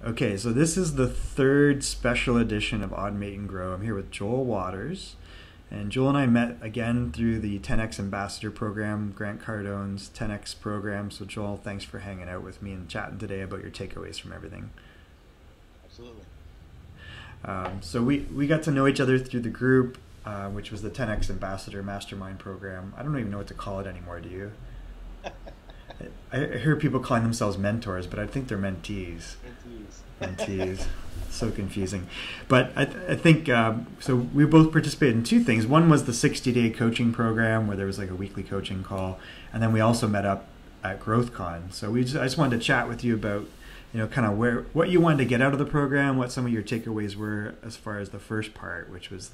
Okay, so this is the third special edition of Automate and Grow. I'm here with Joel Waters. And Joel and I met again through the 10X Ambassador program, Grant Cardone's 10X program. So, Joel, thanks for hanging out with me and chatting today about your takeaways from everything. Absolutely. So we got to know each other through the group, which was the 10X Ambassador Mastermind program. I don't even know what to call it anymore, do you? I hear people calling themselves mentors, but I think they're mentees. Mentees. So confusing. But I think, so we both participated in two things. One was the 60-day coaching program where there was like a weekly coaching call. And then we also met up at Growthcon. So I just wanted to chat with you about, kind of what you wanted to get out of the program, what some of your takeaways were as far as the first part, which was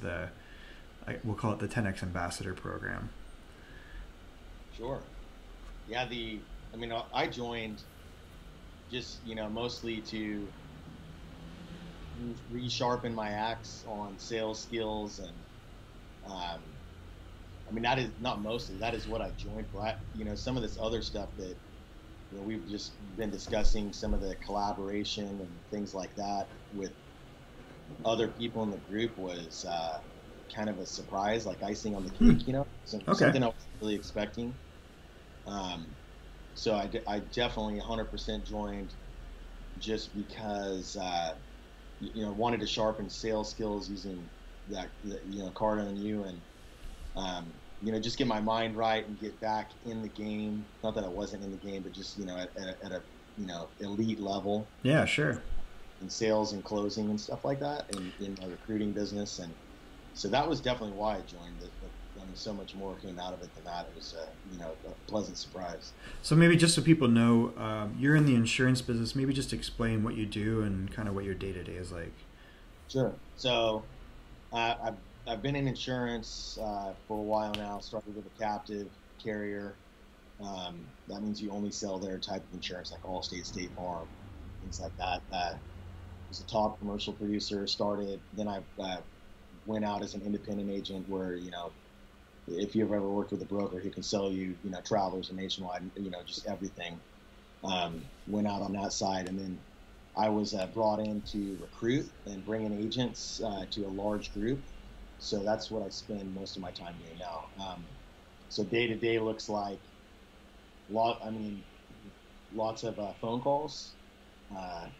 we'll call it the 10X Ambassador program. Sure. Yeah, I joined just, mostly to resharpen my axe on sales skills. And, that is not mostly, that is what I joined for. Some of this other stuff that, we've just been discussing, some of the collaboration and things like that with other people in the group was kind of a surprise, like icing on the cake, something I wasn't really expecting. So I definitely 100% joined just because, wanted to sharpen sales skills using that, Cardone and you, and, just get my mind right and get back in the game. Not that I wasn't in the game, but just, at a, elite level. Yeah, sure. In sales and closing and stuff like that, and in my recruiting business. And so that was definitely why I joined it. So much more came out of it than that. It was, a pleasant surprise. So maybe just so people know, you're in the insurance business. Maybe just explain what you do and kind of what your day-to-day is like. Sure. So I've been in insurance for a while now. Started with a captive carrier. That means you only sell their type of insurance, like Allstate, State Farm, things like that. Was a top commercial producer. Then I went out as an independent agent where, if you've ever worked with a broker who can sell you, Travelers and Nationwide, just everything, went out on that side. And then I was brought in to recruit and bring in agents to a large group. So that's what I spend most of my time doing now. So day to day looks like lots of phone calls,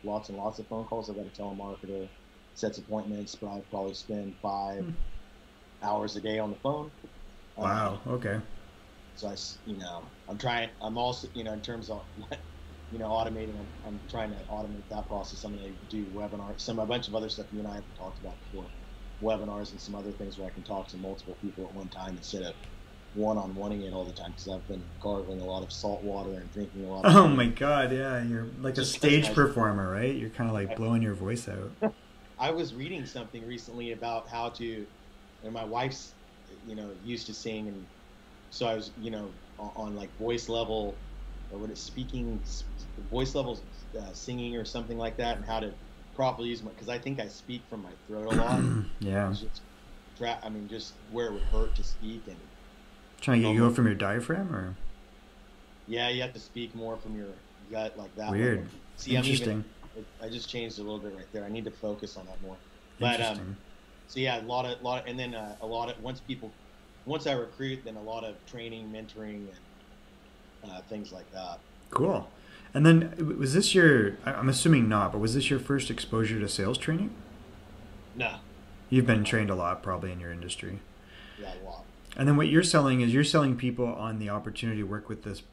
lots and lots of phone calls. I've got a telemarketer, sets appointments, but I probably spend 5 hours a day on the phone. Wow. Okay. So I'm also, in terms of, automating, I'm trying to automate that process. I'm going to do webinars, a bunch of other stuff you and I have talked about before, webinars and some other things where I can talk to multiple people at one time instead of one-on-oneing it all the time, because I've been gargling a lot of salt water and drinking a lot of my God. Yeah. You're like a stage performer, right? You're kind of like blowing your voice out. I was reading something recently about how to, and my wife's, used to sing, and so I was, on like voice level, or what is speaking, voice level singing or something like that, and how to properly use because I think I speak from my throat a lot. Yeah. Just where it would hurt to speak, and trying to get you up from your diaphragm, or? Yeah, you have to speak more from your gut like that. Weird. See, interesting. I just changed a little bit right there. I need to focus on that more. But so yeah, a lot of, and then once I recruit, then a lot of training, mentoring, and things like that. Cool. And then was this I'm assuming not, but was this your first exposure to sales training? No. You've been trained a lot probably in your industry. Yeah, a lot. And then what you're selling is you're selling people on the opportunity to work with this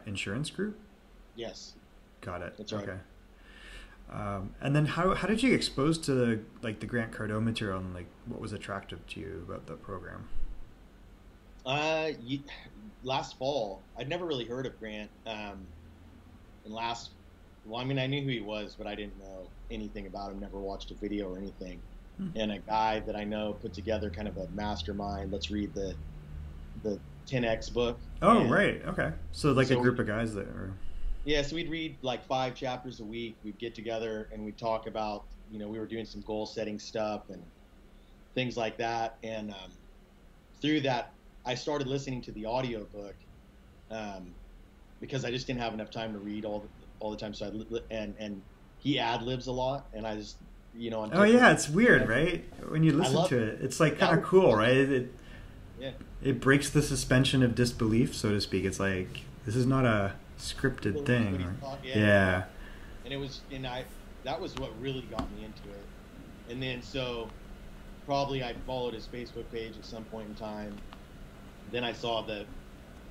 insurance group? Yes. Got it. That's right. Okay. And then how did you get exposed to the Grant Cardone material, and what was attractive to you about the program? Last fall, I'd never really heard of Grant. I knew who he was, but I didn't know anything about him. Never watched a video or anything. And a guy that I know put together kind of a mastermind. Let's read the 10X book. Oh, right. Okay. So a group of guys that are. Yeah, so we'd read like 5 chapters a week. We'd get together and we'd talk about, we were doing some goal setting stuff and things like that. And through that, I started listening to the audio book because I just didn't have enough time to read all the time. So he ad libs a lot, and I just, on Oh TikTok, yeah, it's weird, right? When you listen to it, it's like kind of cool, right? Yeah. It breaks the suspension of disbelief, so to speak. It's like this is not a scripted thing. Yeah. And it was, that was what really got me into it. And then so probably I followed his Facebook page at some point in time. Then I saw the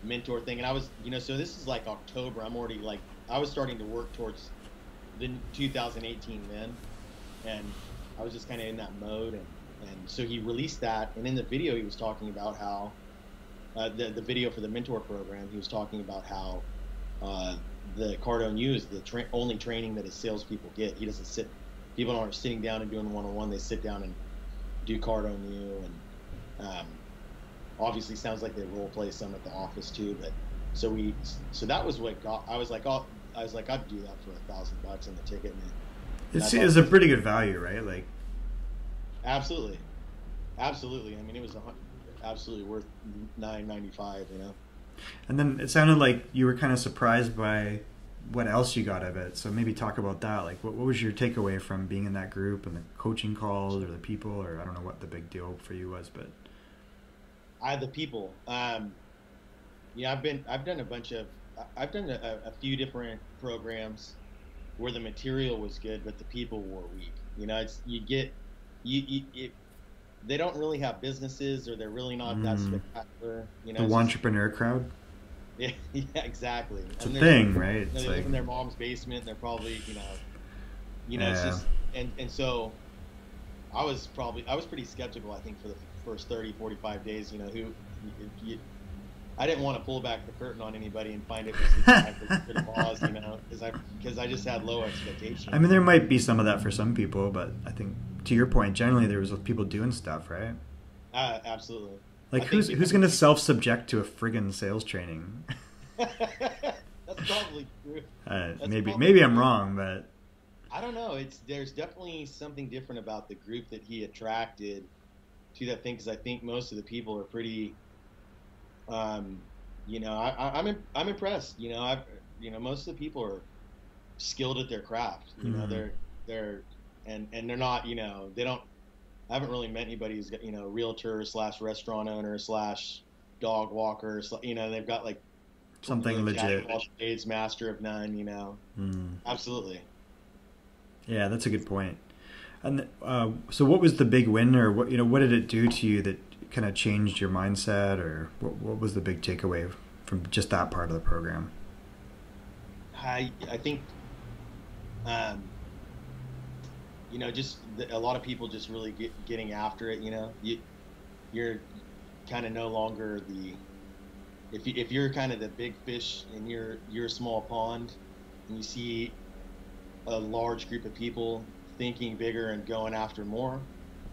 mentor thing, and I was, so this is like October. I'm already like, I was starting to work towards the 2018 then, and I was just kind of in that mode. And so he released that, and in the video he was talking about how the video for the mentor program, he was talking about how the Cardone U is the only training that his salespeople get. He doesn't people aren't sitting down and doing one-on-one. They sit down and do Cardone U, and obviously sounds like they role play some at the office too. But so that was what I was like, I'd do that for $1,000 in the ticket. And it's a pretty good value, right? Like, absolutely. I mean, it was absolutely worth $9.95, And then it sounded like you were kind of surprised by what else you got of it. So maybe talk about that. Like, what was your takeaway from being in that group and the coaching calls or the people, or I don't know what the big deal for you was, but the people. I've done a few different programs where the material was good, but the people were weak. They don't really have businesses, or they're really not that spectacular. The entrepreneur crowd. Yeah, exactly. It's a thing, right? They live in their mom's basement. And they're probably, it's just, and so I was pretty skeptical, I think, for the first 30, 45 days, I didn't want to pull back the curtain on anybody and find it was the boss, because I just had low expectations. I mean, there might be some of that for some people, but I think to your point, generally there was people doing stuff, right? Absolutely. Like, who's going to self-subject to a friggin' sales training? That's probably true. Maybe I'm wrong, but I don't know. There's definitely something different about the group that he attracted to that thing, because I think most of the people are pretty. I'm impressed. Most of the people are skilled at their craft. They're they're not. They don't. I haven't really met anybody who's got realtor / restaurant owner / dog walker. They've got like something legit. Trades, master of none. Absolutely. Yeah, that's a good point. And so, what was the big win, or what did it do to you that kind of changed your mindset, or what was the big takeaway from just that part of the program? I think, just a lot of people just really getting after it. You're kind of no longer if you're kind of the big fish and you're a small pond, and you see a large group of people thinking bigger and going after more,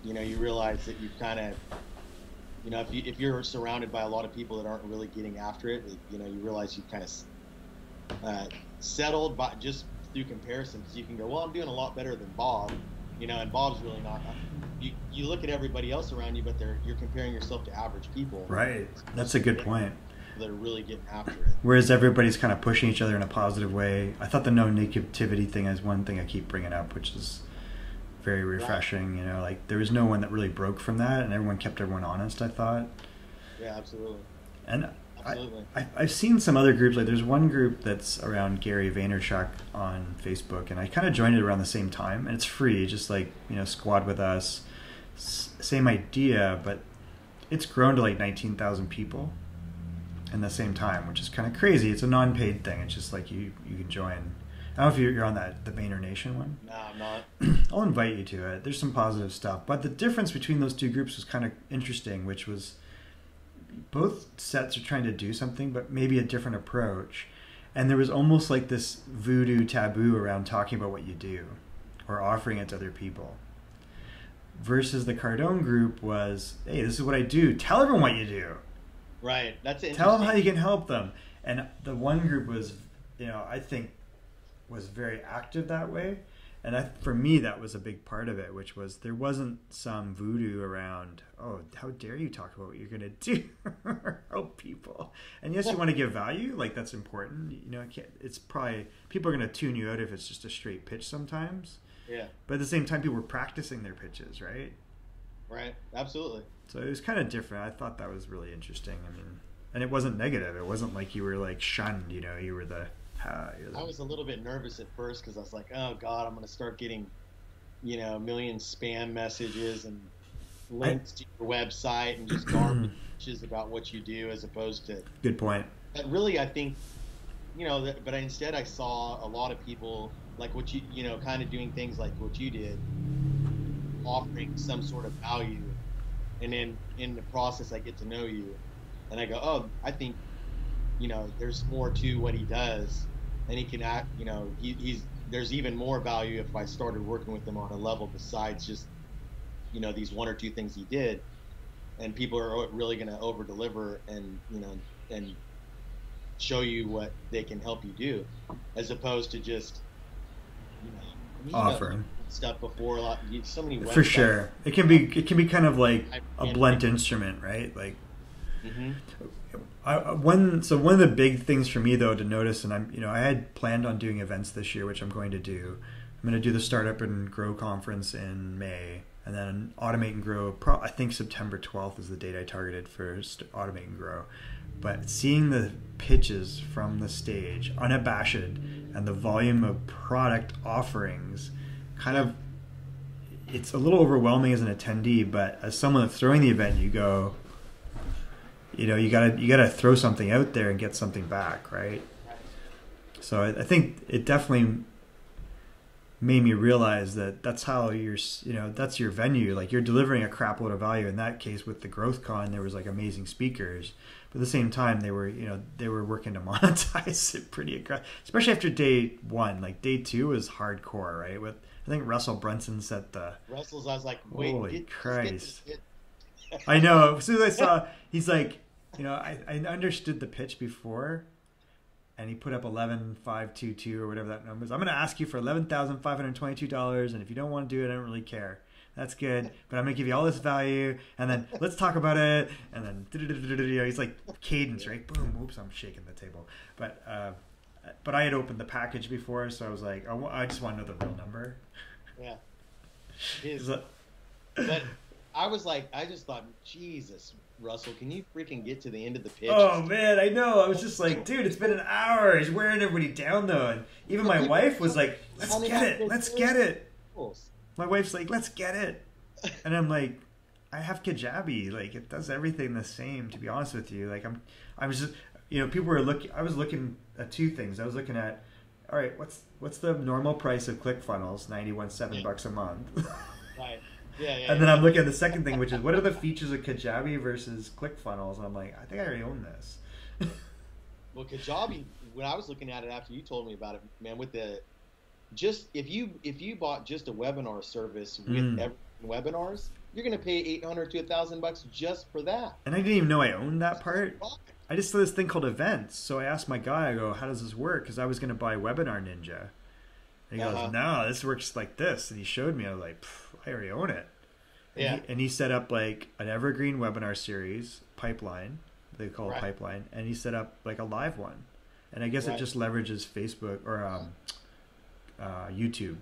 you realize that you've kind of, if you're surrounded by a lot of people that aren't really getting after it, you realize you've kind of settled by just through comparison, because you can go, well, I'm doing a lot better than Bob, and Bob's really not. You look at everybody else around you, but you're comparing yourself to average people. Right. That's a good point. That are really getting after it. Whereas everybody's kind of pushing each other in a positive way. I thought the no negativity thing is one thing I keep bringing up, which is very refreshing. Right. Like there was no one that really broke from that, and everyone kept everyone honest, I thought. Yeah, absolutely. And absolutely. I've seen some other groups. Like there's one group that's around Gary Vaynerchuk on Facebook, and I kind of joined it around the same time, and it's free, just like squad with us, same idea, but it's grown to like 19,000 people in the same time, which is kind of crazy. It's a non-paid thing. It's just like you can join. I don't know if you're on the Vayner Nation one. No, I'm not. I'll invite you to it. There's some positive stuff, but the difference between those two groups was kind of interesting, which was both sets are trying to do something, but maybe a different approach. And there was almost like this voodoo taboo around talking about what you do or offering it to other people. Versus the Cardone group was, hey, this is what I do. Tell everyone what you do. Right. That's interesting. Tell them how you can help them. And the one group was, I think, was very active that way. And for me, that was a big part of it, which was there wasn't some voodoo around, oh, how dare you talk about what you're going to do or help people. And yes, you want to give value, like that's important. You know, it's probably, people are going to tune you out if it's just a straight pitch sometimes. Yeah. But at the same time, people were practicing their pitches, right? Right. Absolutely. So it was kind of different. I thought that was really interesting. I mean, and it wasn't negative. It wasn't like you were like shunned, you know, you were the... I was a little bit nervous at first because I was like, oh God, I'm going to start getting, you know, a million spam messages and links to your website and just garbage about what you do as opposed to... Good point. But really, I think, you know, but instead I saw a lot of people like what you know, kind of doing things like what you did, offering some sort of value. And then in the process, I get to know you and I go, oh, I think, you know, there's more to what he does, and he can act, you know, there's even more value if I started working with him on a level besides just, you know, these one or two things he did, and people are really going to over deliver and, you know, and show you what they can help you do, as opposed to just, you know, offering stuff before so many websites. For sure. It can be kind of like a blunt instrument, right? Like, one of the big things for me though to notice, and I had planned on doing events this year, which I'm going to do. I'm going to do the Startup and Grow conference in May, and then Automate and Grow. I think September 12th is the date I targeted for Automate and Grow. But seeing the pitches from the stage, unabashed, and the volume of product offerings, it's a little overwhelming as an attendee. But as someone that's throwing the event, you go, you know, you gotta throw something out there and get something back, right? So I think it definitely made me realize that that's how that's your venue. Like, you're delivering a crap load of value. In that case, with the Growthcon, there was like amazing speakers, but at the same time, they were working to monetize it pretty aggressive, especially after day one. Like day two was hardcore, right? With, I think Russell Brunson set the... Russell's, I was like, wait, holy Christ. I know. As soon as I saw, he's like, you know, I understood the pitch before, and he put up 11,522 or whatever that number is. I'm going to ask you for $11,522, and if you don't want to do it, I don't really care. That's good, but I'm going to give you all this value, and then let's talk about it, and then he's like cadence, right? Boom, oops, I'm shaking the table. But I had opened the package before, so I was like, I just want to know the real number. Yeah. But I was like, I just thought, Jesus, Russell, can you freaking get to the end of the pitch? Oh man, I know. I was just like, dude, it's been an hour. He's wearing everybody down though, and even my wife was like, let's get it. My wife's like, let's get it, and I'm like, I have Kajabi. Like, it does everything the same. To be honest with you, like I was just, you know, people were looking. I was looking at two things. I was looking at, all right, what's the normal price of Clickfunnels? $7 a month. Right. Yeah, and then I'm looking at the second thing, which is what are the features of Kajabi versus Clickfunnels? And I'm like, I think I already own this. Well, Kajabi, when I was looking at it after you told me about it, man, with the if you bought just a webinar service with webinars, you're going to pay $800 to $1,000 just for that. And I didn't even know I owned that part. I just saw this thing called events. So I asked my guy, I go, how does this work? Because I was going to buy Webinar Ninja. And he goes, no, this works like this. And he showed me. I was like, I already own it. And he set up like an evergreen webinar series, Pipeline. They call it Pipeline. And he set up like a live one. And I guess it just leverages Facebook or YouTube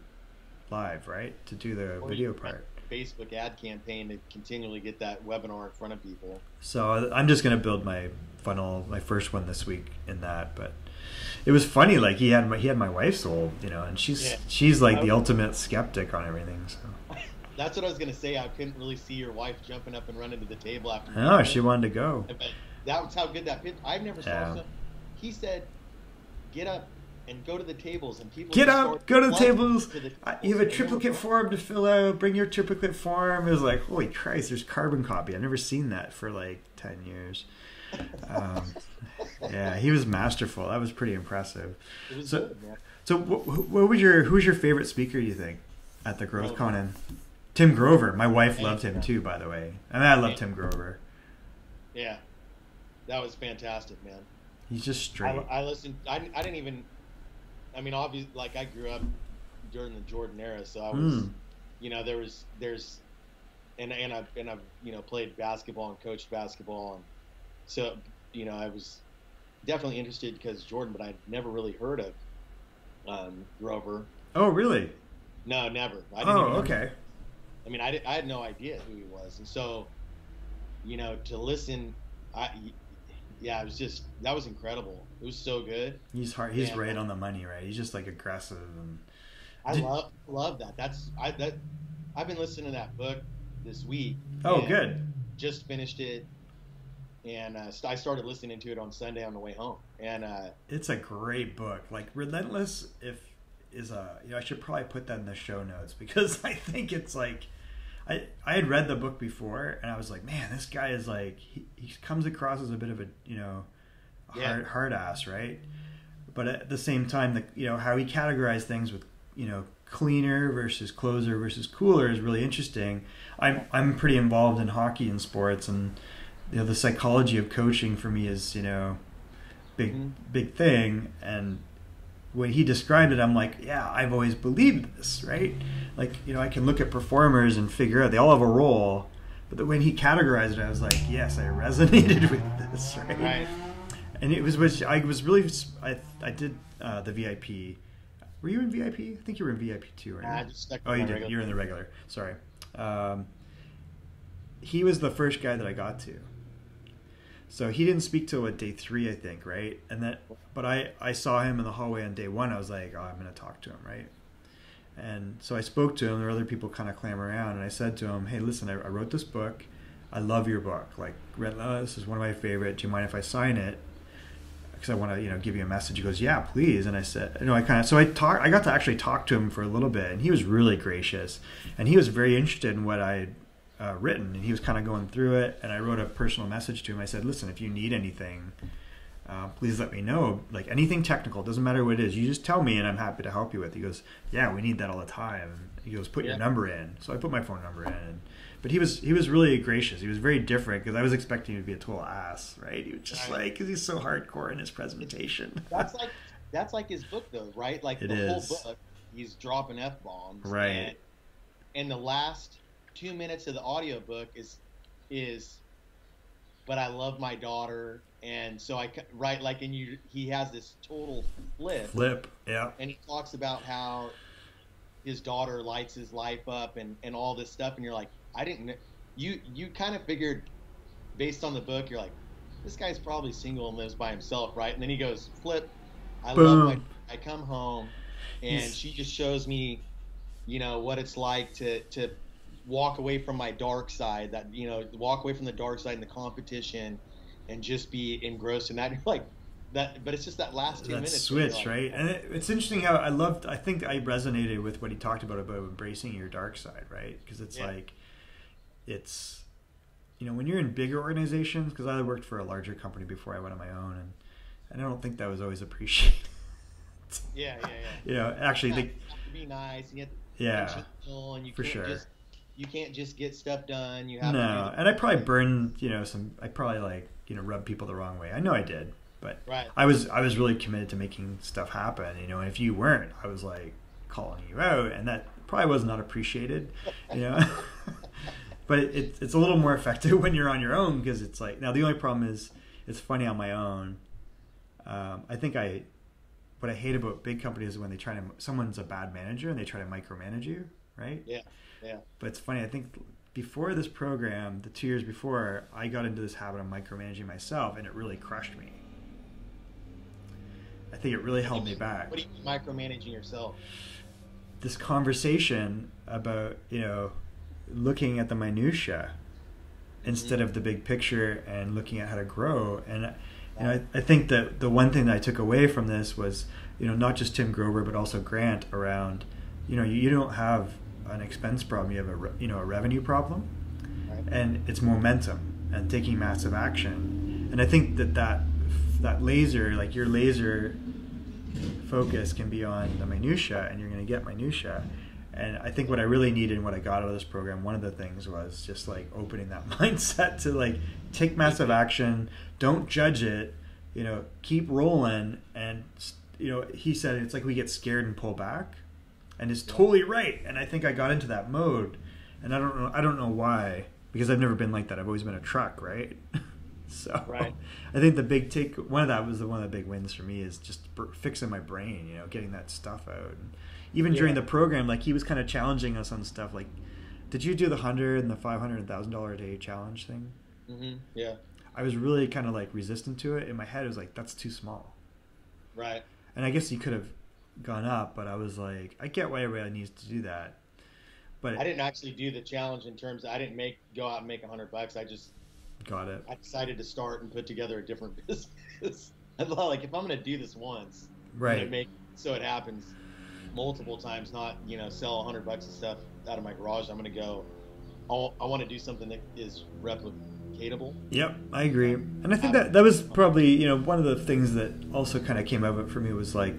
Live, right? To do the video part. Facebook ad campaign to continually get that webinar in front of people. So I'm just going to build my funnel, my first one this week in that. But it was funny, like he had my wife sold, you know, and she's like the ultimate skeptic on everything. So that's what I was going to say. I couldn't really see your wife jumping up and running to the table after. No, she wanted to go. But that was how good that pitch. I've never saw something. He said, "Get up and go to the tables," and people get up, go to the tables. You have a triplicate form to fill out. Bring your triplicate form. It was like, holy Christ! There's carbon copy. I've never seen that for like 10 years. Yeah, he was masterful. That was pretty impressive. It was good, man. So who's your favorite speaker, you think, at the Growthcon? And Tim Grover. My wife loved him too, by the way. I mean, I love Tim Grover. Yeah, that was fantastic, man. He's just straight. I listened. I didn't even. I mean, obviously, like I grew up during the Jordan era, so I was, there's and I've played basketball and coached basketball, and so I was definitely interested because Jordan, but I'd never really heard of Grover. Oh, really? No, never. I didn't even okay. I mean, I had no idea who he was, and so to listen, it was just, that was incredible. It was so good. He's hard. He's right on the money, right? He's just like aggressive, and love that. I've been listening to that book this week. Oh, good. Just finished it, and I started listening to it on Sunday on the way home. And it's a great book. Like Relentless, I should probably put that in the show notes, because I think it's like, I had read the book before, and I was like, man, this guy is like, he comes across as a bit of a hard ass, right? But at the same time, how he categorized things with cleaner versus closer versus cooler is really interesting. I'm pretty involved in hockey and sports, and the psychology of coaching for me is big thing. And when he described it, I'm like, yeah, I've always believed this, right? Like, I can look at performers and figure out they all have a role, but when he categorized it, I was like, yes, I resonated with this, right? Right. And it was, which I was really, I did the VIP. Were you in VIP? I think you were in VIP too, right? I just stuck you did. Regular. You're in the regular. Sorry. He was the first guy that I got to. So he didn't speak till day 3, I think, right? But I saw him in the hallway on day 1. I was like, oh, I'm going to talk to him, right? And so I spoke to him. There were other people kind of clamor around, and I said to him, hey, listen, I wrote this book. I love your book. Like, Relentless is one of my favorite. Do you mind if I sign it? Because I want to, give you a message. He goes, yeah, please. And I said, I got to actually talk to him for a little bit, and he was really gracious, and he was very interested in what I had written, and he was kind of going through it. And I wrote a personal message to him. I said, listen, if you need anything, please let me know. Like, anything technical, doesn't matter what it is. You just tell me, and I'm happy to help you with it. He goes, yeah, we need that all the time. And he goes, put your number in. So I put my phone number in. But he was really gracious. He was very different, because I was expecting him to be a total ass, right? He was just because he's so hardcore in his presentation. That's like his book, though, right? Like whole book, he's dropping F-bombs. Right. And the last 2 minutes of the audiobook is, but I love my daughter. And so he has this total flip. Yeah. And he talks about how his daughter lights his life up and all this stuff. And you're like, you kind of figured based on the book, you're like, this guy's probably single and lives by himself, right? And then he goes, flip, I come home, and she just shows me, what it's like to walk away from my dark side, walk away from the dark side and the competition, and just be engrossed in that. You're like, that, but it's just that last 2 minutes. Switch, like, right? And it's interesting how I think I resonated with what he talked about embracing your dark side, right? Because it's it's, when you're in bigger organizations, because I worked for a larger company before I went on my own, and I don't think that was always appreciated. Yeah. Actually, you have to be nice. You have to and you for sure. You can't just get stuff done. You have to do and I probably burned, I probably rubbed people the wrong way. I know I did, but right. I was really committed to making stuff happen, and if you weren't, I was like calling you out, and that probably was not appreciated, But it's a little more effective when you're on your own, because it's like, now the only problem is, it's funny on my own. I think what I hate about big companies is when someone's a bad manager and they try to micromanage you, right? Yeah. But it's funny, I think before this program, the 2 years before, I got into this habit of micromanaging myself, and it really crushed me. I think it really held me back. What do you mean micromanaging yourself? This conversation about, looking at the minutia instead of the big picture, and looking at how to grow. And I think that the one thing that I took away from this was, not just Tim Grover, but also Grant around, you don't have an expense problem, you have a revenue problem, right. And it's momentum and taking massive action. And I think that laser, like your laser focus, can be on the minutia, and you're going to get minutia. And I think what I really needed and what I got out of this program, one of the things was just like opening that mindset to like take massive action, don't judge it, keep rolling. And, he said it's like we get scared and pull back. and is totally right. And I think I got into that mode, and I don't know why, because I've never been like that. I've always been a truck, right? So right. I think the big one of the big wins for me is just fixing my brain, getting that stuff out. And even during the program, like he was kind of challenging us on stuff like, did you do the $100 and the $500 and $1,000 a day challenge thing? Mm-hmm. Yeah. I was really kind of like resistant to it. In my head, it was like, that's too small. Right. And I guess you could have gone up, but I was like, I get why everybody needs to do that. But I didn't actually do the challenge in terms of, I didn't go out and make $100. I just got it. I decided to start and put together a different business. I thought, like, if I'm going to do this once, right, so it happens multiple times, not sell $100 of stuff out of my garage. I'm going to go. I want to do something that is replicatable. Yep, I agree. And I think that was probably one of the things that also kind of came out of it for me was like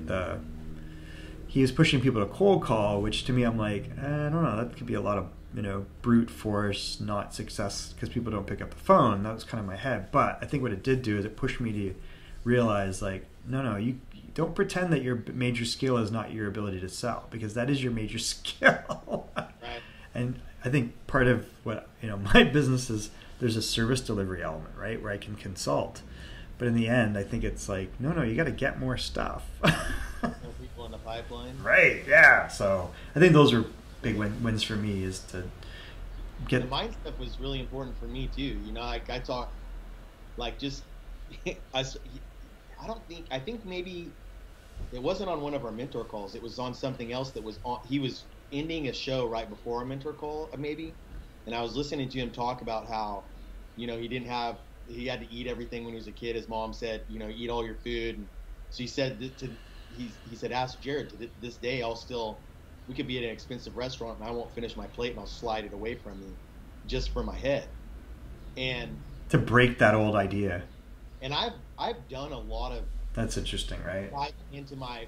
he was pushing people to cold call, which to me I'm like, I don't know, that could be a lot of brute force, not success because people don't pick up the phone. That was kind of my head. But I think what it did do is it pushed me to realize, like, no, you don't pretend that your major skill is not your ability to sell, because that is your major skill. Right. And I think part of what my business is, there's a service delivery element, right, where I can consult. But in the end, I think it's like, no, you got to get more stuff. More people in the pipeline. Right. Yeah. So I think those are big wins for me, is to get the mind stuff was really important for me too. Like I talk, like just I think maybe it wasn't on one of our mentor calls. It was on something else that was on. He was ending a show right before our mentor call, maybe, and I was listening to him talk about how, he had to eat everything when he was a kid. His mom said, eat all your food. And so he said he said, ask Jared, to this day we could be at an expensive restaurant and I won't finish my plate and I'll slide it away from me just for my head. And to break that old idea. And I've done a lot of. That's interesting, right? Into my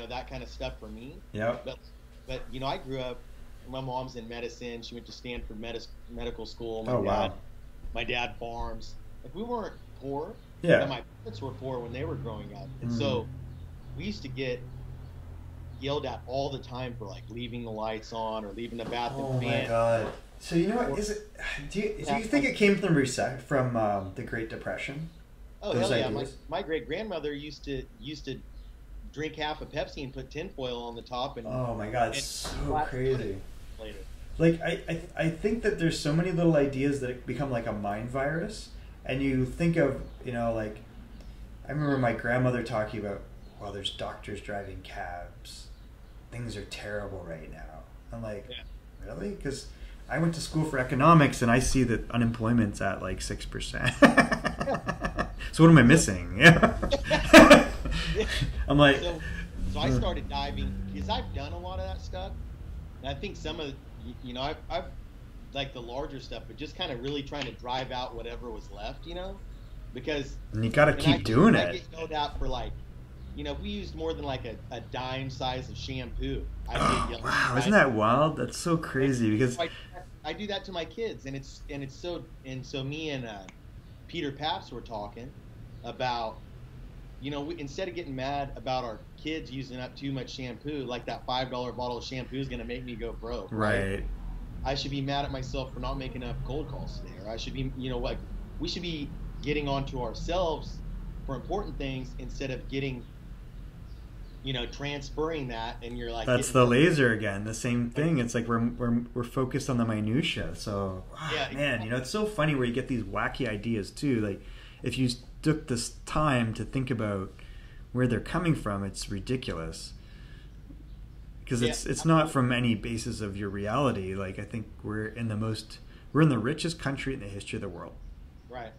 that kind of stuff for me. Yeah. But I grew up. My mom's in medicine. She went to Stanford medical school. My dad farms. Like, we weren't poor. Yeah. But my parents were poor when they were growing up, and so we used to get yelled at all the time for like leaving the lights on or leaving the bathroom fan. Oh my God! So what is it? Do you think it came from the Great Depression? Oh hell yeah! My great grandmother used to drink half a Pepsi and put tinfoil on the top. And oh my God, it's so crazy. Later. Like I think that there's so many little ideas that become like a mind virus, and you think of like, I remember my grandmother talking about, well, there's doctors driving cabs, things are terrible right now. I'm like, really? Because I went to school for economics and I see that unemployment's at like 6%. So what am I missing? Yeah. I'm like, so I started diving because I've done a lot of that stuff, and I think some of I've like the larger stuff, but just kind of really trying to drive out whatever was left, because and you got to keep doing it. I get yelled out for like, if we used more than like a dime size of shampoo, I get yelled wow, at. Isn't that wild? That's so crazy because I do that to my kids, and so me and Peter Paps were talking about, instead of getting mad about our kids using up too much shampoo, like that $5 bottle of shampoo is going to make me go broke. Right. I should be mad at myself for not making enough cold calls today, or I should be, we should be getting onto ourselves for important things instead of getting, transferring that, and you're like, that's the laser again, the same thing. It's like we're focused on the minutia. So man, it's so funny where you get these wacky ideas too. Like if you took this time to think about where they're coming from, it's ridiculous. Because it's not from any basis of your reality. Like I think we're in the richest country in the history of the world. Right.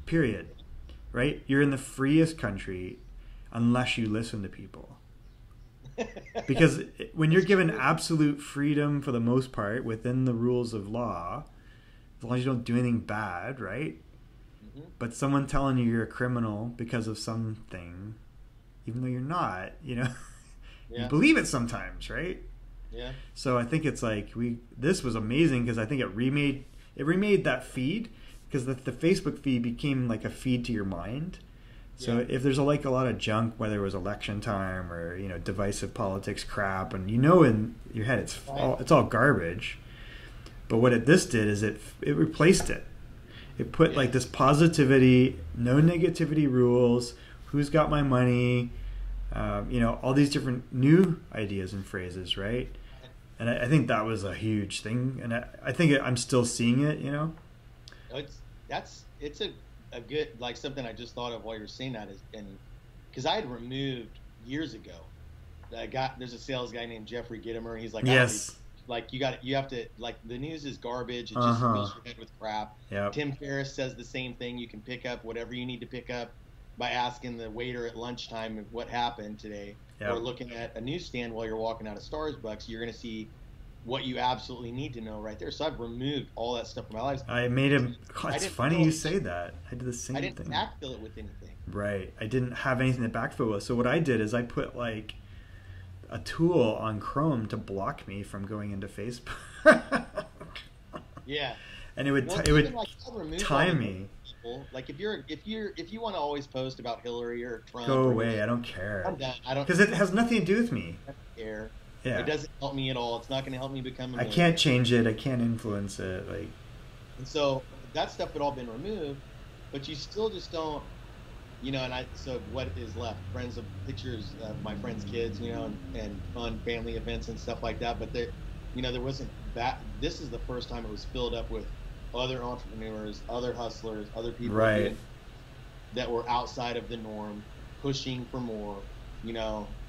Period. Right? You're in the freest country unless you listen to people. Because when you're given absolute freedom for the most part within the rules of law, as long as you don't do anything bad, right? Mm-hmm. But someone telling you you're a criminal because of something, even though you're not, you believe it sometimes, right? Yeah. So I think it's like this was amazing because I think it remade that feed, because the Facebook feed became like a feed to your mind. So if there's like a lot of junk, whether it was election time or divisive politics crap, and in your head it's all garbage. But what this did is it replaced it. It put like this positivity, no negativity rules. Who's got my money? All these different new ideas and phrases, right? And I think that was a huge thing, and I think I'm still seeing it. It's a good, like, something I just thought of while you're saying that is, and because I had removed years ago, there's a sales guy named Jeffrey Gittimer. He's like, yes, like you have to, like, the news is garbage. It just fills your head with crap. Yep. Tim Ferriss says the same thing. You can pick up whatever you need to pick up by asking the waiter at lunchtime what happened today, or looking at a newsstand while you're walking out of Starbucks. You're going to see what you absolutely need to know right there. So I've removed all that stuff from my life. I made him. It's funny you say that. I did the same thing. I didn't backfill it with anything. Right. I didn't have anything to backfill with. So what I did is I put like a tool on Chrome to block me from going into Facebook. Yeah. And it would like, time me. Like if you want to always post about Hillary or Trump, go away. I don't care. I'm done. I don't, because it has nothing to do with me. I don't care. Yeah. It doesn't help me at all. It's not going to help me become a millionaire. I can't change it. I can't influence it. Like, and so that stuff had all been removed, but you still just don't, so what is left? Friends of pictures of my friends' kids, and fun family events and stuff like that. But there wasn't that. This is the first time it was filled up with other entrepreneurs, other hustlers, other people that were outside of the norm, pushing for more.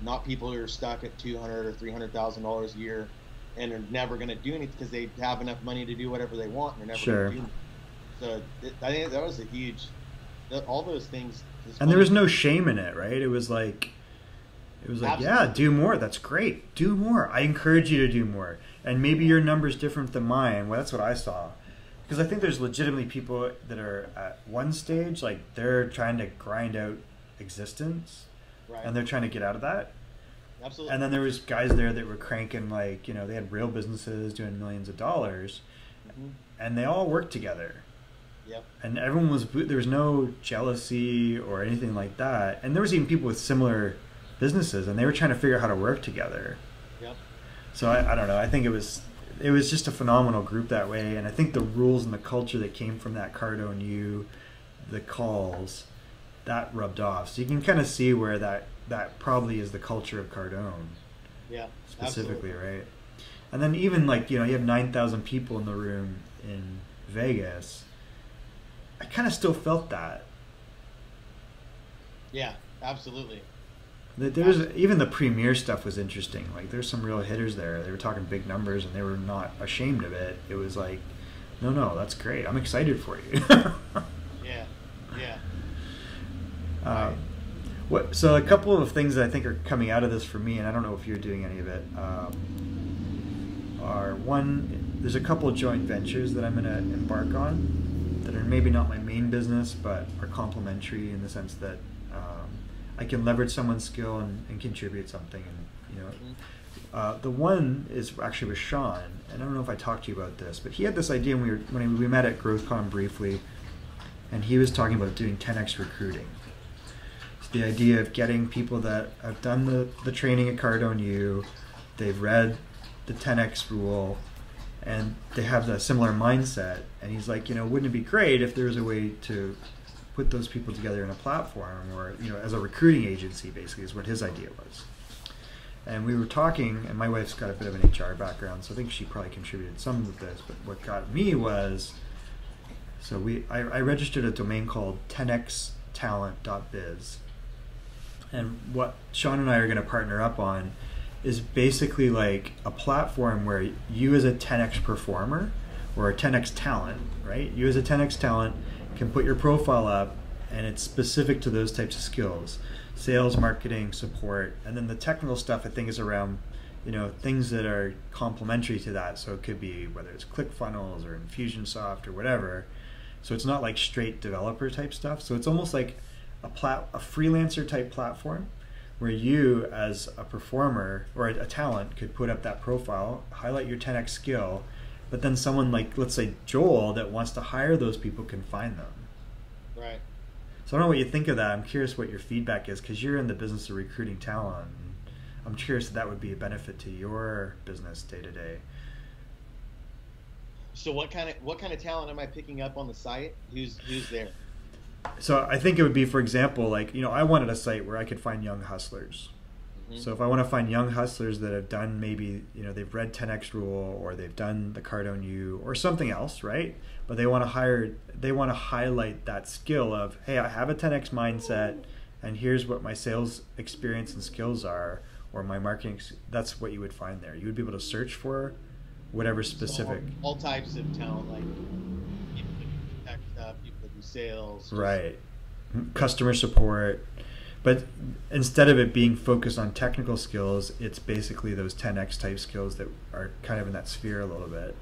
Not people who are stuck at $200,000 or $300,000 a year and are never going to do anything because they have enough money to do whatever they want and they're never going to do anything. So I think that was a huge, all those things. And there was no shame in it, right? It was like, Absolutely. Yeah, do more. That's great. Do more. I encourage you to do more. And maybe your number's different than mine. Well, that's what I saw. Because I think there's legitimately people that are at one stage, like they're trying to grind out existence. Right. And they're trying to get out of that. Absolutely. And then there was guys there that were cranking, like, they had real businesses doing millions of dollars, and they all worked together. Yep. And there was no jealousy or anything like that. And there was even people with similar businesses, and they were trying to figure out how to work together. Yep. So I don't know. I think it was just a phenomenal group that way. And I think the rules and the culture that came from that Cardone the calls, that rubbed off. So you can kind of see where that probably is the culture of Cardone. Yeah, specifically, absolutely. right? And then even like, you have 9,000 people in the room in Vegas. I kind of still felt that. Yeah, absolutely. Even the premier stuff was interesting. Like there's some real hitters there. They were talking big numbers and they were not ashamed of it. It was like, no, that's great. I'm excited for you. Yeah. So a couple of things that I think are coming out of this for me, and I don't know if you're doing any of it, are one, there's a couple of joint ventures that I'm going to embark on that are maybe not my main business, but are complementary in the sense that I can leverage someone's skill and contribute something. And the one is actually with Sean, and I don't know if I talked to you about this, but he had this idea when we met at Growthcon briefly, and he was talking about doing 10x recruiting. It's the idea of getting people that have done the training at Cardone, they've read the 10x rule, and they have the similar mindset. And he's like, wouldn't it be great if there was a way to put those people together in a platform, or as a recruiting agency, basically, is what his idea was. And we were talking, and my wife's got a bit of an HR background, so I think she probably contributed some of this. But what got me was, I registered a domain called 10xtalent.biz. And what Sean and I are going to partner up on is basically like a platform where you as a 10x performer or a 10x talent, right? You as a 10x talent can put your profile up, and it's specific to those types of skills: sales, marketing, support. And then the technical stuff, I think, is around things that are complementary to that. So it could be whether it's Clickfunnels or Infusionsoft or whatever. So it's not like straight developer type stuff. So it's almost like a freelancer type platform where you as a performer or a talent could put up that profile, highlight your 10x skill, but then someone like, let's say Joel, that wants to hire those people can find them. Right. So So I don't know what you think of that. I'm curious what your feedback is, because you're in the business of recruiting talent. And I'm curious if that would be a benefit to your business day to day. So what kind of talent am I picking up on the site? Who's there? So I think it would be, for example, like, I wanted a site where I could find young hustlers. Mm-hmm. So if I want to find young hustlers that have done maybe, they've read 10X Rule, or they've done the Cardone U or something else, right? But they want to highlight that skill of, hey, I have a 10X mindset, and here's what my sales experience and skills are, or my marketing. That's what you would find there. You would be able to search for whatever specific. So all types of talent, like people that do tech stuff, people that do sales. Right. Customer support. But instead of it being focused on technical skills, it's basically those 10X type skills that are kind of in that sphere a little bit.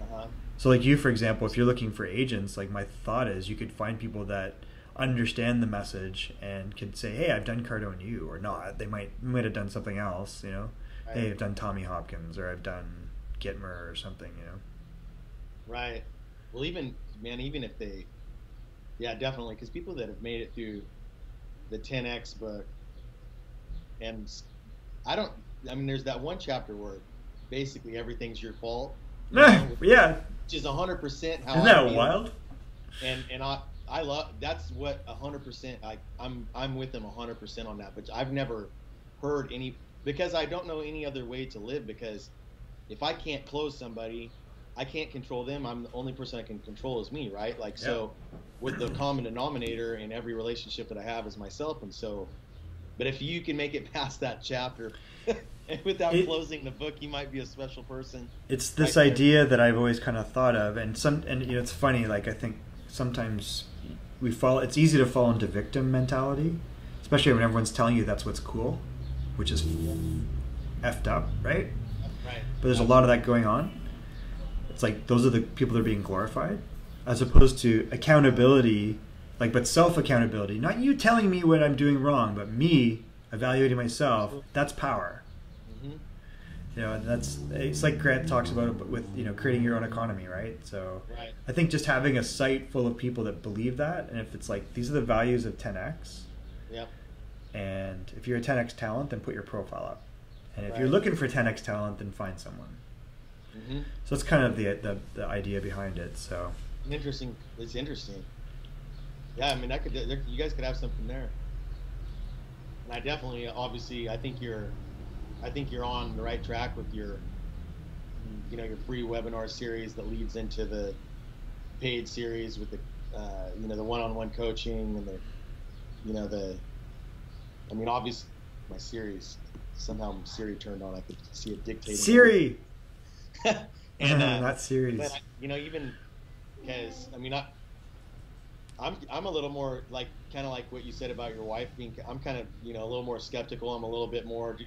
Uh-huh. So like you, for example, if you're looking for agents, like my thought is you could find people that understand the message and could say, hey, I've done Cardone U, or not. They might have done something else, Right. Hey, I've done Tommy Hopkins, or I've done Gitmer or something, Right. Well, even if they, yeah, definitely, because people that have made it through the 10X book, and there's that one chapter where basically everything's your fault. Yeah. Which is 100% how. Isn't that wild? And I love, that's what 100%, I'm with them 100% on that, but I've never heard any, because I don't know any other way to live, because if I can't close somebody, I can't control them. I'm the only person I can control is me, right? Like, so with the common denominator in every relationship that I have is myself. And so, but if you can make it past that chapter without closing the book, you might be a special person. It's this idea that I've always kind of thought of, and it's funny, like, I think sometimes it's easy to fall into victim mentality, especially when everyone's telling you that's what's cool, which is effed up, right? Right. But there's a lot of that going on. It's like those are the people that are being glorified, as opposed to accountability, but self-accountability. Not you telling me what I'm doing wrong, but me evaluating myself. That's power. Mm-hmm. And it's like Grant talks about it with creating your own economy, right? So right. I think just having a site full of people that believe that, and if it's like these are the values of 10X, and if you're a 10X talent, then put your profile up. And if you're looking for 10X talent, then find someone. Mm-hmm. So that's kind of the idea behind it. So interesting. It's interesting. Yeah, I mean, you guys could have something there. And I definitely, obviously, I think you're on the right track with your free webinar series that leads into the paid series with the the one-on-one coaching and obviously my series. Somehow Siri turned on. I could see it dictating. Siri! And not series. But even because I'm a little more kind of like what you said about your wife being. I'm kind of a little more skeptical. I'm a little bit more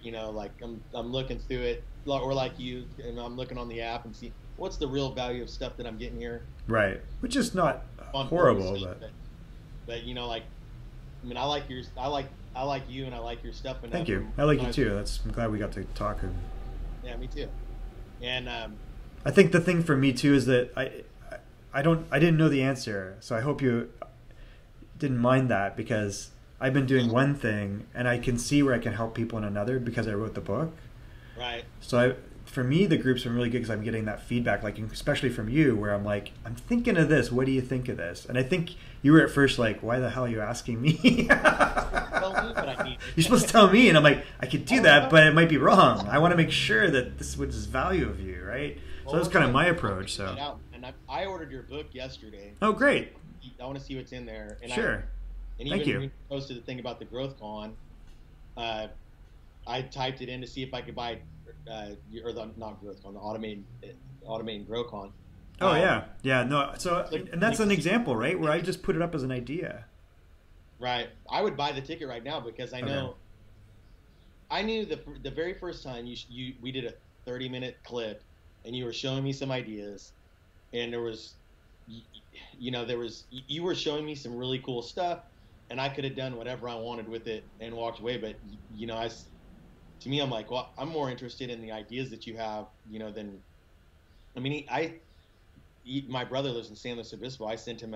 I'm looking through it, or like you, and I'm looking on the app and see what's the real value of stuff that I'm getting here. Right, which is not horrible, but I like yours. I like you, and I like your stuff. Thank you. I like you too. I'm glad we got to talk. Yeah, me too. And I think the thing for me too is that I didn't know the answer, so I hope you didn't mind that, because I've been doing one thing and I can see where I can help people in another because I wrote the book. Right. So for me, the group's been really good because I'm getting that feedback, especially from you, where I'm like, I'm thinking of this. What do you think of this? And I think you were at first like, why the hell are you asking me? Tell me what I need. You're supposed to tell me, and I'm like, I could do that, but it might be wrong. I want to make sure that this is value of you, right? So that's kind of my approach. So. And I ordered your book yesterday. Oh, great. I want to see what's in there. And sure. And Thank even you. posted the thing about the Growthcon. I typed it in to see if I could buy, not Growthcon, the automating Growthcon. Oh yeah. No. So and that's an example, right, where I just put it up as an idea. Right. I would buy the ticket right now because I know. Okay. I knew the very first time we did a 30-minute clip, and you were showing me some ideas, and there was, you were showing me some really cool stuff, and I could have done whatever I wanted with it and walked away. But to me, I'm like, well, I'm more interested in the ideas that you have, than. I mean, my brother lives in San Luis Obispo. I sent him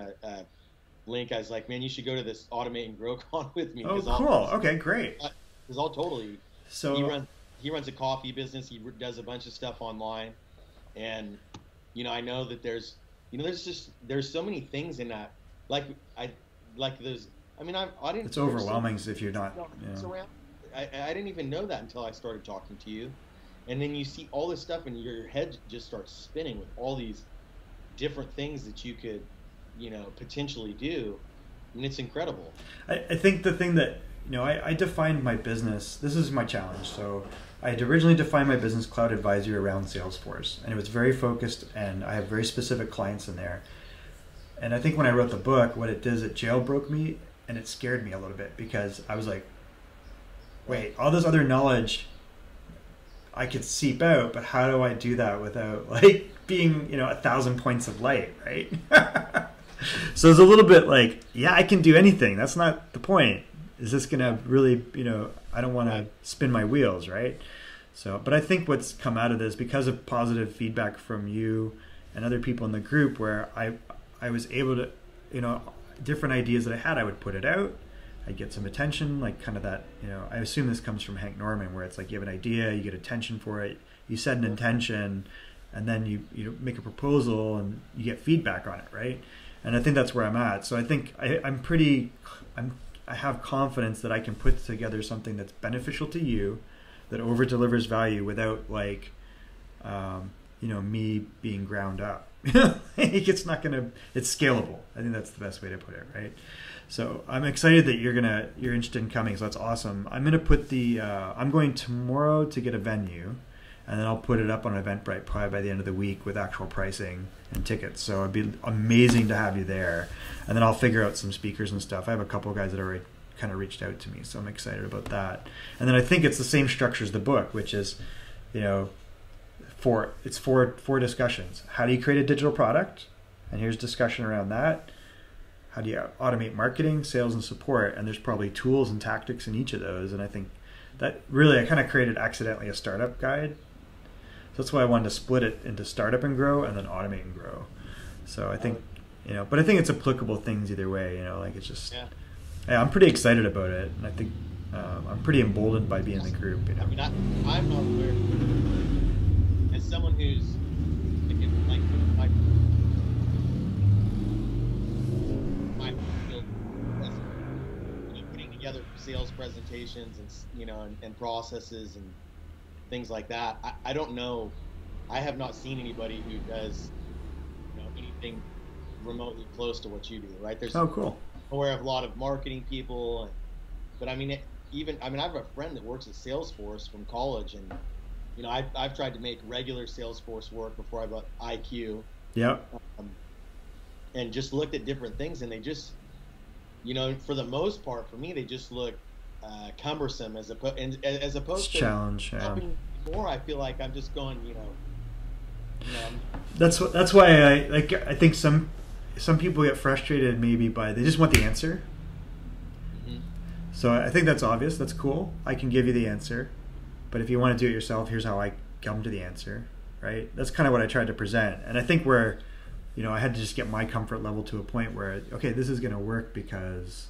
link. I was like, man, you should go to this Automate and Growthcon with me. Oh, cool. Okay, great. Because I'll totally. So he runs a coffee business. He does a bunch of stuff online, and I know that there's so many things in that. Like I like there's. I mean, I didn't. It's overwhelming if you're not. Around. I didn't even know that until I started talking to you, and then you see all this stuff, and your head just starts spinning with all these different things that you could, potentially do. I mean, it's incredible. I think the thing that I defined my business. This is my challenge. So I had originally defined my business Cloud Advisory around Salesforce, and it was very focused, and I have very specific clients in there. And I think when I wrote the book, what it did is it jailbroke me, and it scared me a little bit because I was like, wait, all this other knowledge I could seep out, but how do I do that without like being, 1,000 points of light, right? So it's a little bit like, yeah, I can do anything. That's not the point. Is this going to really, I don't want to spin my wheels, right? So, but I think what's come out of this, because of positive feedback from you and other people in the group, where I was able to, different ideas that I had, I would put it out. I'd get some attention, like kind of that, I assume this comes from Hank Norman, where it's like you have an idea, you get attention for it, you set an intention, and then you make a proposal and you get feedback on it, right? And I think that's where I'm at. So I think I have confidence that I can put together something that's beneficial to you, that over delivers value without like, me being ground up. It's scalable. I think that's the best way to put it, right? So I'm excited that you're interested in coming. So that's awesome. I'm gonna put I'm going tomorrow to get a venue, and then I'll put it up on Eventbrite probably by the end of the week with actual pricing and tickets. So it'd be amazing to have you there, and then I'll figure out some speakers and stuff. I have a couple of guys that already kind of reached out to me, so I'm excited about that. And then I think it's the same structure as the book, which is, four discussions. How do you create a digital product? And here's discussion around that. How do you automate marketing, sales, and support? And there's probably tools and tactics in each of those. And I think that really, I kind of created accidentally a startup guide. So that's why I wanted to split it into startup and grow and then automate and grow. So I think, but I think it's applicable things either way, like it's just, yeah, I'm pretty excited about it. And I think I'm pretty emboldened by being in the group. I mean, I'm not aware, as someone who's like my field, putting together sales presentations and processes and things like that. I don't know. I have not seen anybody who does anything remotely close to what you do. Right? There's cool. I'm aware of a lot of marketing people, but I mean, I have a friend that works at Salesforce from college, and I've tried to make regular Salesforce work before I got IQ. Yeah. And just looked at different things, and they just, for the most part, for me, they just look cumbersome as opposed to challenge. helping more. I feel like I'm just going, That's why I think some people get frustrated maybe they just want the answer. Mm-hmm. So I think that's obvious. That's cool. I can give you the answer, but if you want to do it yourself, here's how I come to the answer. Right? That's kind of what I tried to present, and I think where, I had to just get my comfort level to a point where, okay, this is going to work because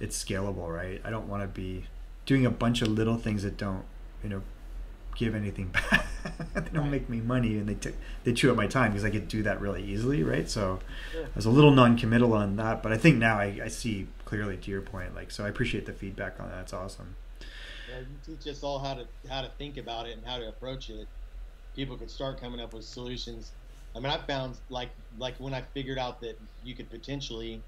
it's scalable, right? I don't want to be doing a bunch of little things that don't, give anything back. They don't make me money, and they chew up my time because I could do that really easily, right? So I was a little non-committal on that, but I think now I see clearly, to your point, so I appreciate the feedback on that. It's awesome. Yeah, you teach us all how to think about it and how to approach it. People could start coming up with solutions. I mean, I found like when I figured out that you could potentially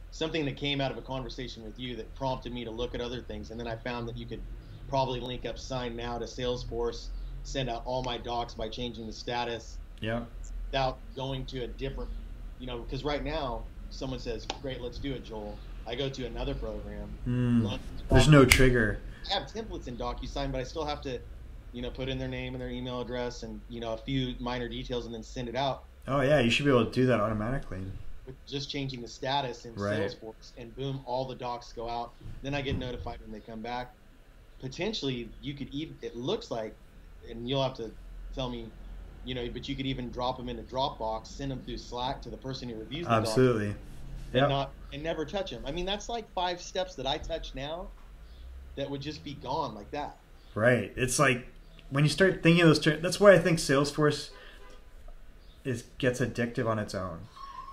something that came out of a conversation with you that prompted me to look at other things, and then I found that you could probably link up Sign Now to Salesforce, send out all my docs by changing the status. Yeah. Without going to a different, because right now someone says, "Great, let's do it, Joel." I go to another program. There's no trigger. I have templates in DocuSign, but I still have to, put in their name and their email address and, a few minor details and then send it out. Oh, yeah. You should be able to do that automatically. With just changing the status in Salesforce, and boom, all the docs go out. Then I get notified when they come back. Potentially, you could even, it looks like, and you'll have to tell me but you could even drop them in a Dropbox, send them through Slack to the person who reviews the Absolutely. document, and never touch them. I mean, that's like 5 steps that I touch now that would just be gone like that. Right. It's like when you start thinking of those terms, that's why I think Salesforce gets addictive on its own,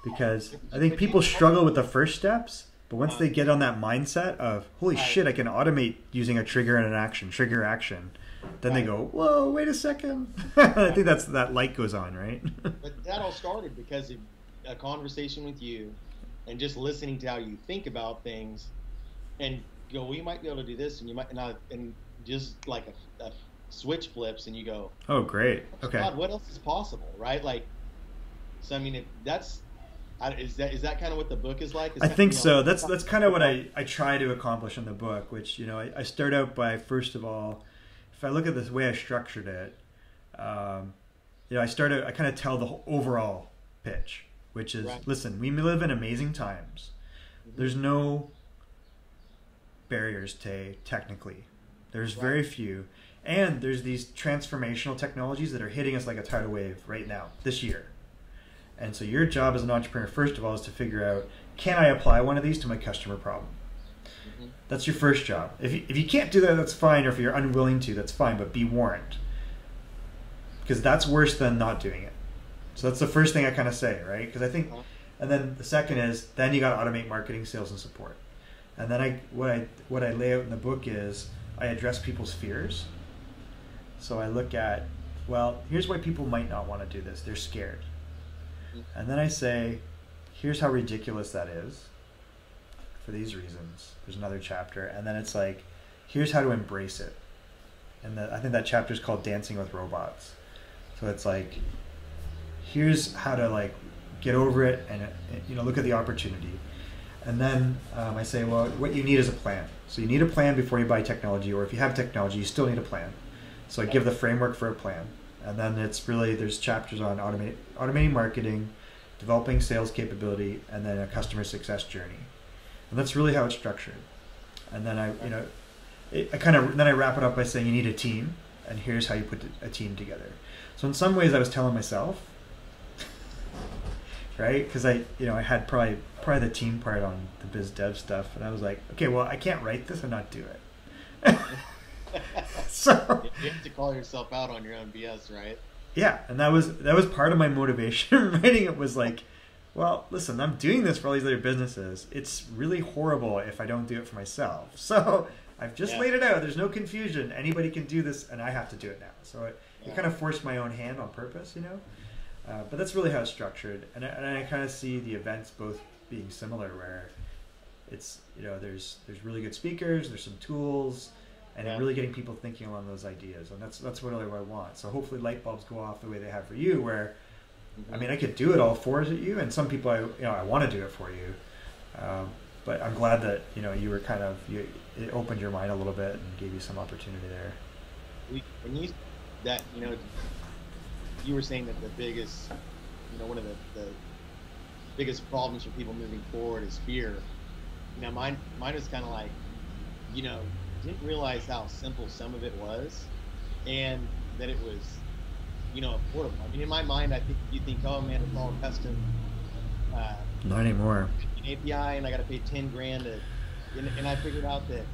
because I think people struggle with the first steps, but once they get on that mindset of holy shit, I can automate using a trigger and an action, trigger action, then they go, whoa, wait a second. I think that light goes on, right? But that all started because of a conversation with you and just listening to how you think about things, and go, well, you might be able to do this, and you might not, and just like a switch flips, and you go, oh, great. Okay. God, what else is possible, right? Like, so I mean, is that kind of what the book is like? I think so. That's kind of what I try to accomplish in the book, which, I start out by, first of all, if I look at the way I structured it, I kind of tell the whole overall pitch, which is, listen, we live in amazing times. There's no barriers technically. There's very few. And there's these transformational technologies that are hitting us like a tidal wave right now, this year. And so your job as an entrepreneur, first of all, is to figure out, can I apply one of these to my customer problem? That's your first job. If you can't do that, that's fine. Or if you're unwilling to, that's fine. But be warned. Because that's worse than not doing it. So that's the first thing I kind of say, right? Because I think, and then the second is, then you got to automate marketing, sales, and support. And then what I lay out in the book is, I address people's fears. So I look at, well, here's why people might not want to do this. They're scared. And then I say, here's how ridiculous that is for these reasons. There's another chapter. And then it's like, here's how to embrace it. And I think that chapter is called Dancing with Robots. So it's like, here's how to like get over it and look at the opportunity. And then I say, well, what you need is a plan. So you need a plan before you buy technology, or if you have technology, you still need a plan. So I give the framework for a plan. And then there's chapters on automating marketing, developing sales capability, and then a customer success journey. And that's really how it's structured. And then I wrap it up by saying you need a team, and here's how you put a team together. So in some ways I was telling myself, right? Because I had probably the team part on the biz dev stuff, and I was like, okay, well, I can't write this and not do it. So you have to call yourself out on your own BS, right? Yeah, and that was part of my motivation. Writing it was like, well, listen, I'm doing this for all these other businesses. It's really horrible if I don't do it for myself. So I've just laid it out. There's no confusion. Anybody can do this, and I have to do it now. So it kind of forced my own hand on purpose, But that's really how it's structured, and I kind of see the events both being similar, where it's there's really good speakers, there's some tools, and really getting people thinking along those ideas, and that's what I want. So hopefully light bulbs go off the way they have for you, where I mean I could do it all for you, and some people I want to do it for you, but I'm glad that you were it opened your mind a little bit and gave you some opportunity there. You were saying that the biggest, one of the biggest problems for people moving forward is fear. Mine was kind of like, didn't realize how simple some of it was, and that it was, affordable. I mean, in my mind, I think you think, oh man, it's all custom. Not anymore. An API, and I got to pay $10,000 and I figured out that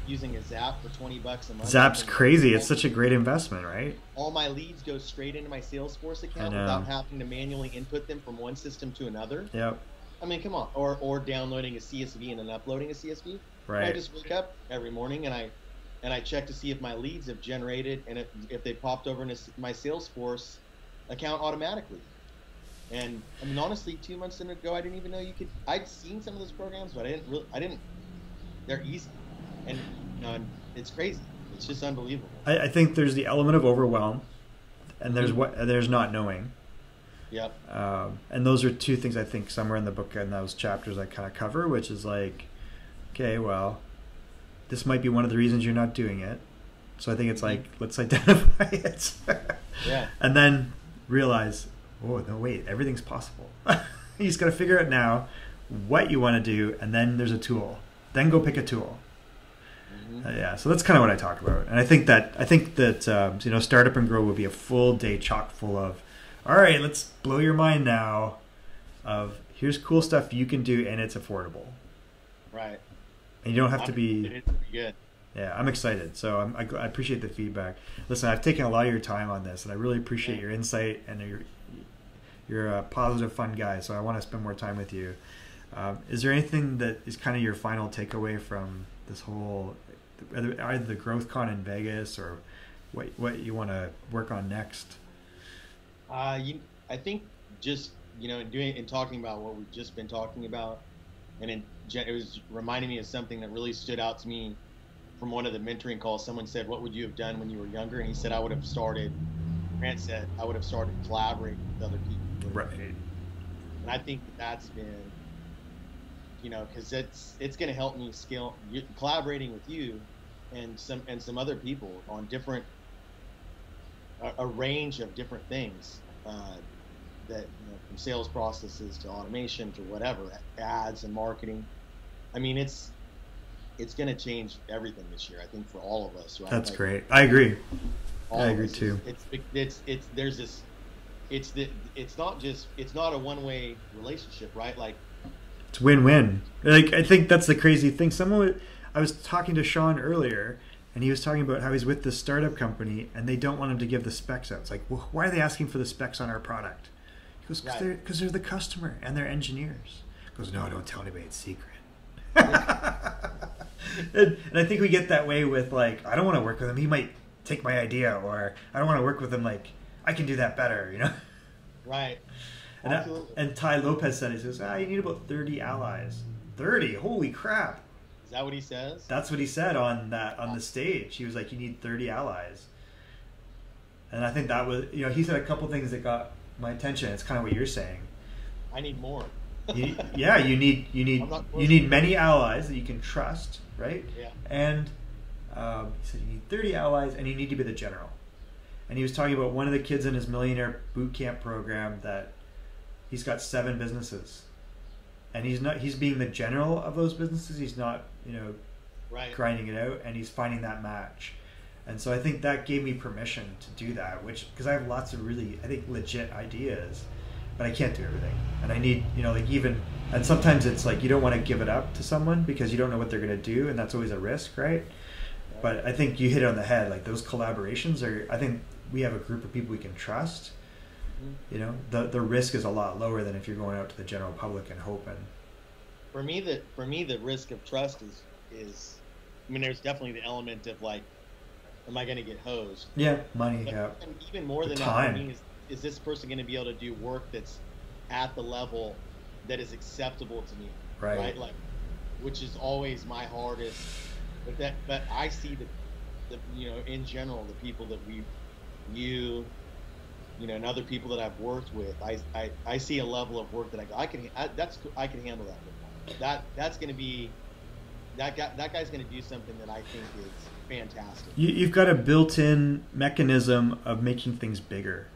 using a Zap for $20 a month. Zap's crazy. It's such a great investment, right? All my leads go straight into my Salesforce account without having to manually input them from one system to another. Yep. I mean, come on. Or downloading a CSV and then uploading a CSV. Right. I just wake up every morning and I check to see if my leads have generated and if they popped over into my Salesforce account automatically. And I mean, honestly, 2 months ago, I didn't even know you could. I'd seen some of those programs, but I didn't. They're easy, and it's crazy. It's just unbelievable. I think there's the element of overwhelm, and there's not knowing. Yep. And those are two things I think somewhere in the book and those chapters I kind of cover, which is like, okay, well, this might be one of the reasons you're not doing it. So I think it's like, let's identify it. Yeah. And then realize, oh, no, wait, everything's possible. You just got to figure out now what you want to do, and then there's a tool. Then go pick a tool. Yeah, so that's kind of what I talk about, and I think that you know, Startup and Grow will be a full day chock full of, all right, let's blow your mind now, of here's cool stuff you can do and it's affordable, right? And you don't have to be. It's pretty good. Yeah, I'm excited. So I appreciate the feedback. Listen, I've taken a lot of your time on this, and I really appreciate your insight, and you're a positive, fun guy. So I want to spend more time with you. Is there anything that is kind of your final takeaway from this whole, either the Growthcon in Vegas or what you want to work on next? I think just, you know, doing and talking about what we've just been talking about, and it was reminding me of something that really stood out to me from one of the mentoring calls. Someone said, "What would you have done when you were younger?" And he said, Grant said, "I would have started collaborating with other people." Right. And I think that's been, you know, because it's going to help me scale collaborating with you and some other people on a range of different things, that, you know, from sales processes to automation to whatever, ads and marketing. I mean, it's going to change everything this year, I think, for all of us, right? That's great. I agree. I agree too. It's not a one-way relationship, right? Like, it's win-win. Like, I think that's the crazy thing. I was talking to Sean earlier, and he was talking about how he's with this startup company, and they don't want him to give the specs out. It's like, well, why are they asking for the specs on our product? He goes, because they're the customer and they're engineers. He goes, no, don't tell anybody, it's secret. And I think we get that way with, like, I don't want to work with him, he might take my idea, or I don't want to work with him, like, I can do that better, you know? Right. And Ty Lopez said, he says, you need about 30 allies. 30? Holy crap. Is that what he says? That's what he said on the stage. He was like, you need 30 allies. And I think that was, you know, he said a couple things that got my attention. It's kind of what you're saying. I need more. You need many allies that you can trust, right? Yeah. And he said you need 30 allies, and you need to be the general. And he was talking about one of the kids in his millionaire boot camp program that he's got 7 businesses, and he's being the general of those businesses. He's not, you know, right, grinding it out, and he's finding that match. And so I think that gave me permission to do that, because I have lots of really, I think, legit ideas, but I can't do everything. And I need, you know, like, and sometimes it's like you don't want to give it up to someone because you don't know what they're going to do, and that's always a risk, right? But I think you hit it on the head. Like, those collaborations I think we have a group of people we can trust. You know, the risk is a lot lower than if you're going out to the general public and hoping. For me, the risk of trust is, I mean, there's definitely the element of, like, am I going to get hosed? Yeah, money. But yeah. Even more than time. That, for me, is this person going to be able to do work that's at the level that is acceptable to me? Right? Like, which is always my hardest. But I see the you know, in general, the people that you know, and other people that I've worked with, I see a level of work that I can handle that. That's going to be, that guy's going to do something that I think is fantastic. You've got a built-in mechanism of making things bigger.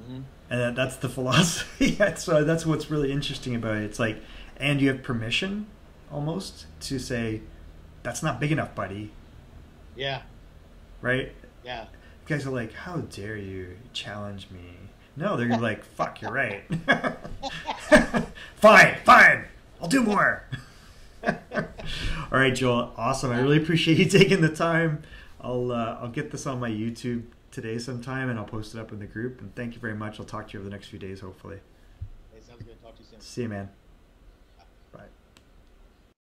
Mm-hmm. And that's the philosophy. So that's what's really interesting about it. It's like, and you have permission almost to say, that's not big enough, buddy. Yeah. Right? Yeah. Guys are like, how dare you challenge me? No, they're gonna be like, fuck, you're right. Fine, I'll do more. All right, Joel, awesome. I really appreciate you taking the time. I'll get this on my YouTube today sometime, and I'll post it up in the group. And thank you very much. I'll talk to you over the next few days, hopefully. Hey, sounds good. Talk to you soon. See you, man.